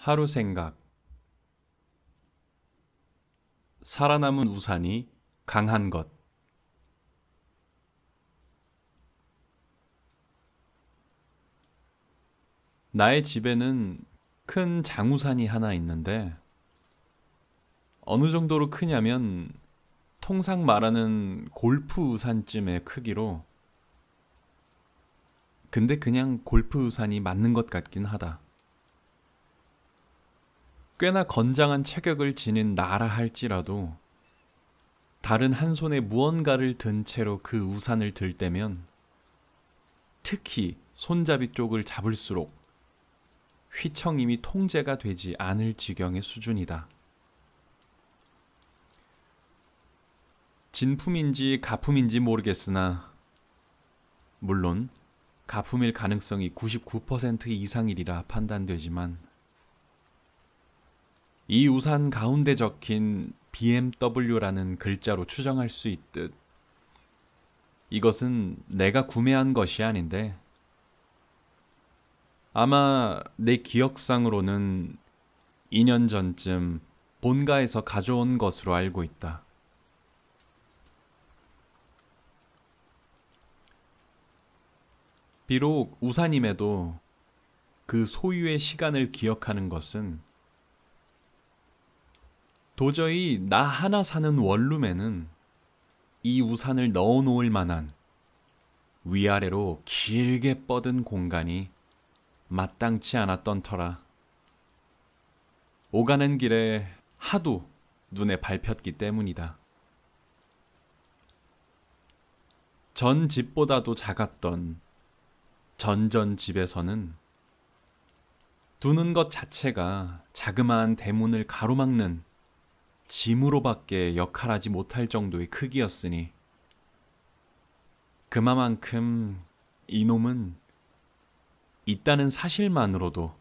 하루 생각. 살아남은 우산이 강한 것. 나의 집에는 큰 장우산이 하나 있는데 어느 정도로 크냐면 통상 말하는 골프 우산쯤의 크기로, 근데 그냥 골프 우산이 맞는 것 같긴 하다. 꽤나 건장한 체격을 지닌 나라 할지라도 다른 한 손에 무언가를 든 채로 그 우산을 들 때면, 특히 손잡이 쪽을 잡을수록 휘청임이 통제가 되지 않을 지경의 수준이다. 진품인지 가품인지 모르겠으나, 물론 가품일 가능성이 99% 이상이리라 판단되지만, 이 우산 가운데 적힌 BMW라는 글자로 추정할 수 있듯 이것은 내가 구매한 것이 아닌데, 아마 내 기억상으로는 2년 전쯤 본가에서 가져온 것으로 알고 있다. 비록 우산임에도 그 소유의 시간을 기억하는 것은, 도저히 나 하나 사는 원룸에는 이 우산을 넣어 놓을 만한 위아래로 길게 뻗은 공간이 마땅치 않았던 터라 오가는 길에 하도 눈에 밟혔기 때문이다. 전 집보다도 작았던 전전 집에서는 두는 것 자체가 자그마한 대문을 가로막는 짐으로밖에 역할하지 못할 정도의 크기였으니, 그만큼 이놈은 있다는 사실만으로도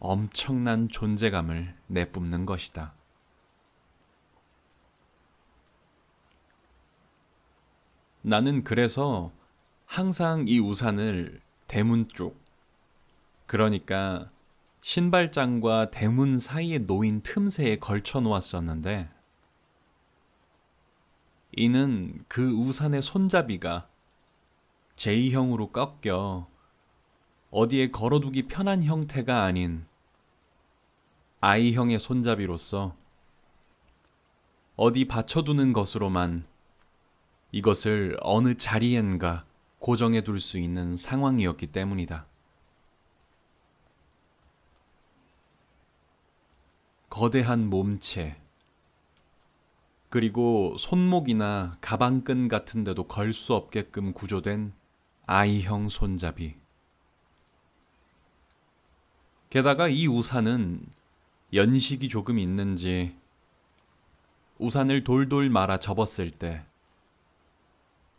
엄청난 존재감을 내뿜는 것이다. 나는 그래서 항상 이 우산을 대문 쪽, 그러니까 신발장과 대문 사이에 놓인 틈새에 걸쳐 놓았었는데, 이는 그 우산의 손잡이가 J형으로 꺾여 어디에 걸어두기 편한 형태가 아닌 I형의 손잡이로서 어디 받쳐두는 것으로만 이것을 어느 자리엔가 고정해 둘 수 있는 상황이었기 때문이다. 거대한 몸체, 그리고 손목이나 가방끈 같은 데도 걸 수 없게끔 구조된 I형 손잡이. 게다가 이 우산은 연식이 조금 있는지 우산을 돌돌 말아 접었을 때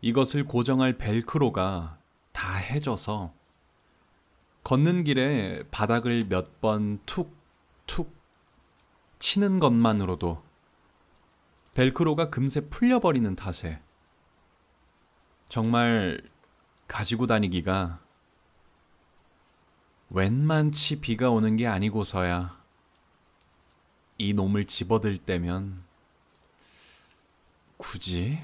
이것을 고정할 벨크로가 다 해져서 걷는 길에 바닥을 몇 번 툭툭 치는 것만으로도 벨크로가 금세 풀려버리는 탓에 정말 가지고 다니기가, 웬만치 비가 오는 게 아니고서야 이 놈을 집어들 때면 굳이가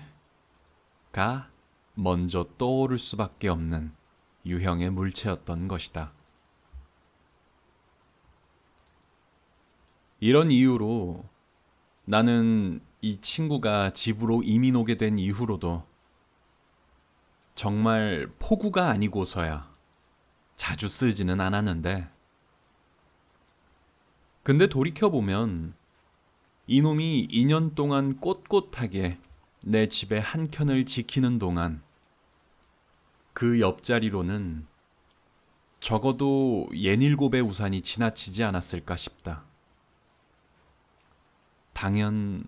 먼저 떠오를 수밖에 없는 유형의 물체였던 것이다. 이런 이유로 나는 이 친구가 집으로 이민 오게 된 이후로도 정말 폭우가 아니고서야 자주 쓰지는 않았는데, 근데 돌이켜보면 이놈이 2년 동안 꼿꼿하게 내 집의 한 켠을 지키는 동안 그 옆자리로는 적어도 67의 우산이 지나치지 않았을까 싶다. 당연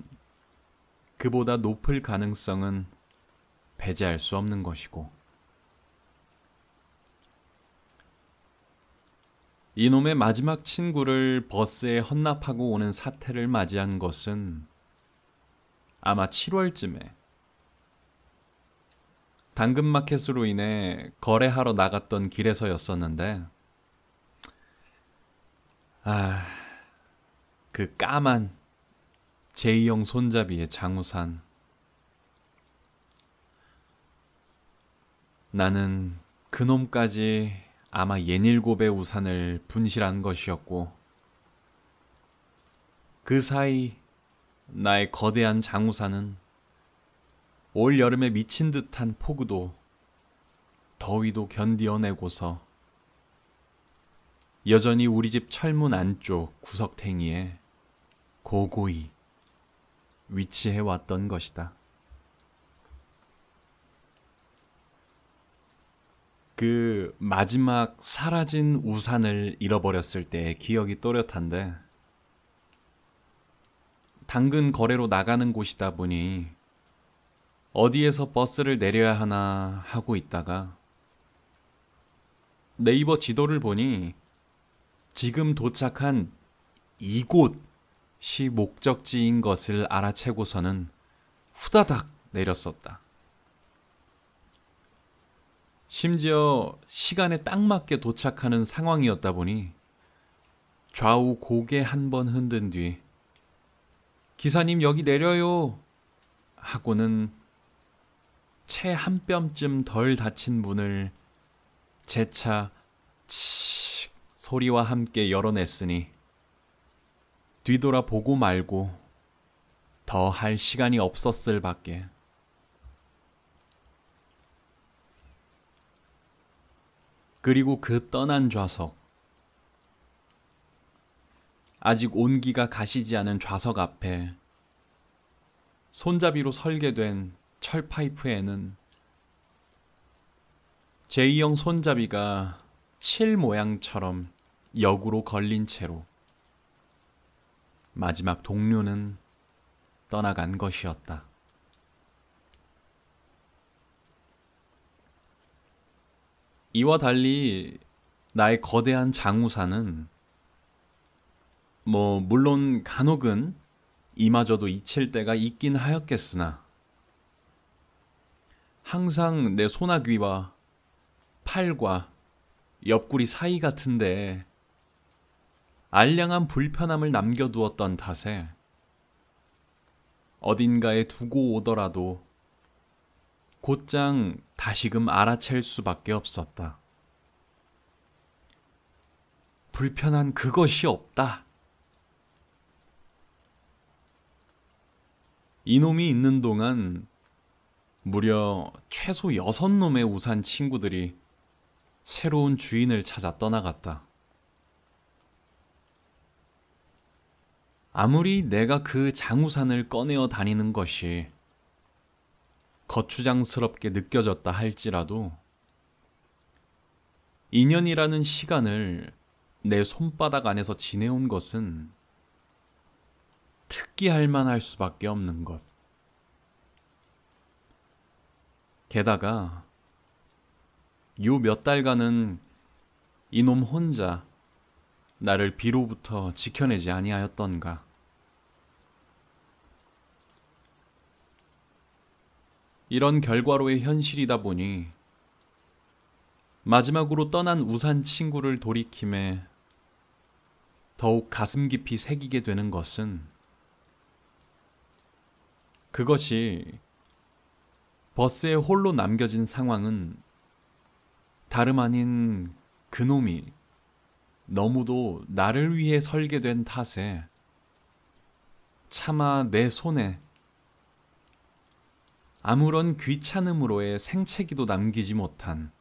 그보다 높을 가능성은 배제할 수 없는 것이고, 이놈의 마지막 친구를 버스에 헌납하고 오는 사태를 맞이한 것은 아마 7월쯤에 당근마켓으로 인해 거래하러 나갔던 길에서였었는데, 아, 그 까만 제이형 손잡이의 장우산. 나는 그놈까지 아마 옌일곱의 우산을 분실한 것이었고, 그 사이 나의 거대한 장우산은 올 여름에 미친 듯한 폭우도 더위도 견디어내고서 여전히 우리 집 철문 안쪽 구석탱이에 고고히 위치해 왔던 것이다. 그 마지막 사라진 우산을 잃어버렸을 때의 기억이 또렷한데, 당근 거래로 나가는 곳이다 보니 어디에서 버스를 내려야 하나 하고 있다가 네이버 지도를 보니 지금 도착한 이곳이 목적지인 것을 알아채고서는 후다닥 내렸었다. 심지어 시간에 딱 맞게 도착하는 상황이었다 보니 좌우 고개 한 번 흔든 뒤 기사님 여기 내려요 하고는 채 한 뼘쯤 덜 닫힌 문을 재차 칙 소리와 함께 열어냈으니 뒤돌아보고 말고 더 할 시간이 없었을 밖에. 그리고 그 떠난 좌석, 아직 온기가 가시지 않은 좌석 앞에 손잡이로 설계된 철파이프에는 제2형 손잡이가 칠 모양처럼 역으로 걸린 채로 마지막 동료는 떠나간 것이었다. 이와 달리 나의 거대한 장우산은 물론 간혹은 이마저도 잊힐 때가 있긴 하였겠으나 항상 내 소나귀와 팔과 옆구리 사이 같은데 알량한 불편함을 남겨두었던 탓에 어딘가에 두고 오더라도 곧장 다시금 알아챌 수밖에 없었다. 불편한 그것이 없다. 이놈이 있는 동안 무려 최소 6놈의 우산 친구들이 새로운 주인을 찾아 떠나갔다. 아무리 내가 그 장우산을 꺼내어 다니는 것이 거추장스럽게 느껴졌다 할지라도 2년이라는 시간을 내 손바닥 안에서 지내온 것은 특기할 만할 수밖에 없는 것. 게다가 요 몇 달간은 이놈 혼자 나를 비로부터 지켜내지 아니하였던가. 이런 결과로의 현실이다 보니 마지막으로 떠난 우산 친구를 돌이킴에 더욱 가슴 깊이 새기게 되는 것은 그것이 버스에 홀로 남겨진 상황은 다름 아닌 그놈이 너무도 나를 위해 설계된 탓에 차마 내 손에 아무런 귀찮음으로의 생채기도 남기지 못한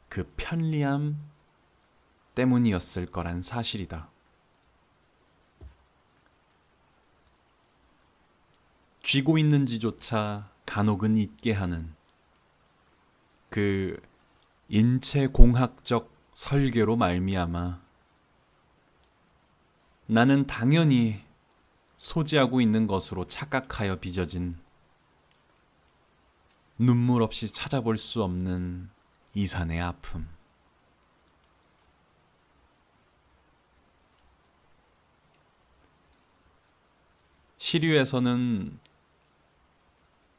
그 편리함 때문이었을 거란 사실이다. 쥐고 있는지조차 간혹은 잊게 하는 그 인체공학적 설계로 말미암아 나는 당연히 소지하고 있는 것으로 착각하여 빚어진 눈물 없이 찾아볼 수 없는 이산의 아픔. 시류에서는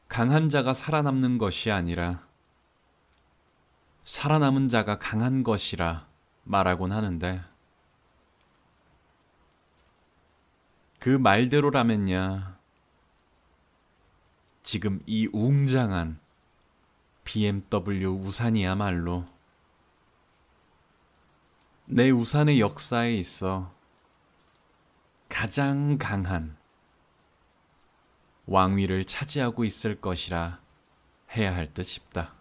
강한 자가 살아남는 것이 아니라 살아남은 자가 강한 것이라 말하곤 하는데 그 말대로라면야 지금 이 웅장한 BMW 우산이야말로 내 우산의 역사에 있어 가장 강한 왕위를 차지하고 있을 것이라 해야 할 듯 싶다.